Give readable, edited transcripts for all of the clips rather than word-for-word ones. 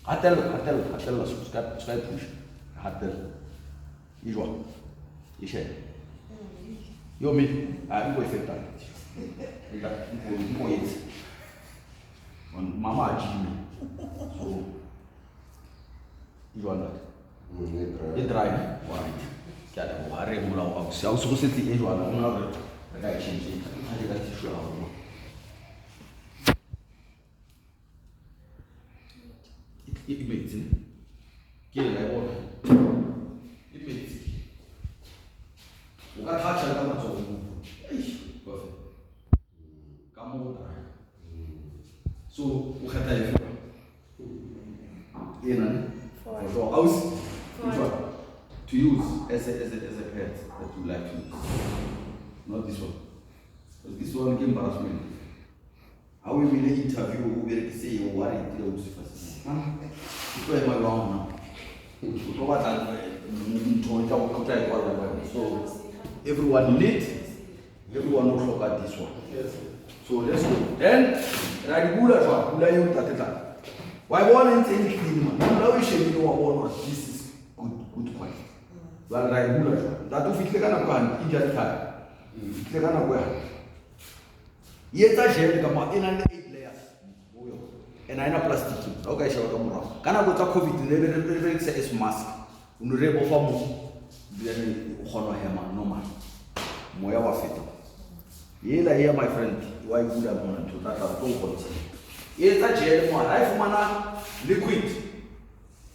hatella ska push. Hatella. Ijwa. Ishe. Yo mi go effect that. Ila mo yet. On mama ajime. So Ijwa that. It dry. Why? Kada mo hare mo la so so seti Ijwa na una ga change. Hadi ga tishu hapo. Imagine. Kile la bona. Imagine. Ukathatha kama tsomo. Eish, perfect. Kama udra. So, ukhatha hivi. Yena. For house. To use as a pet that you like to use. Not this one. Because this one came embarrassment. How we will interview who will say you worry till you first. Iko ema wrong now. Uko so everyone lit, everyone will look at this one. Yes. So let's go. Then regular one, kula yung tateta. Why one ain't clean man? Now we should know what this is good point. Well regular one. That if you kana kwa injury time. If you kana kwa. Yeta share kama ina 8 layers. And I know plastic. Okay, show them wrong. Can I go to COVID? Never say it's mask. Unurebo famu. Then honor him normal. Moya wafita. Yela here, my friend. Why good am on to that? I don't want. Yeta jail mo. Life mana liquid.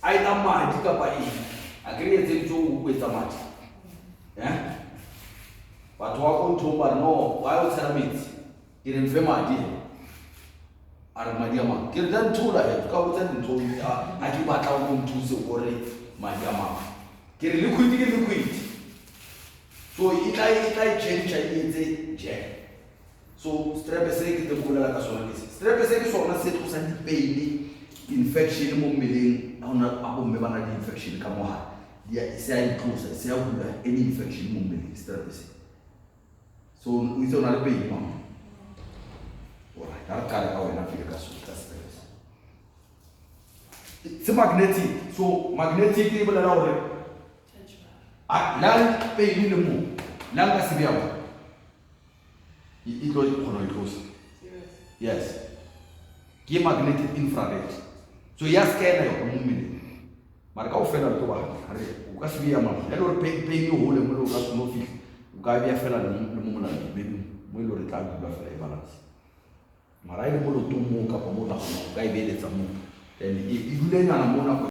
I don't mind. Tika pa I. Agree to with the mat. Yeah. But what to but no. Why would tell me? In infama idea. Armadiama. Give them two like go and told me, I keep out on to the worry, my yama. Get liquid. So it I change I jail. So strepesek the Kula Casolis. Strepesek is on a set of send baby infection, mumbling on a member infection. Come on. Yeah, say close, I say any infection mumbling strepesek. So we don't have baby, mom. It's magnetic. So magnetic people are already. Land pay minimum. Land as well. It goes. Yes. Give magnetic infrared. So yes, can I movement. Mark out fell to one. Casvia, hello, pay you hold a little as no fee. Gavia fell at the moment. Maybe we'll retire to balance. Marai bolo tumu kapamola kai bele tamu. Then if you learn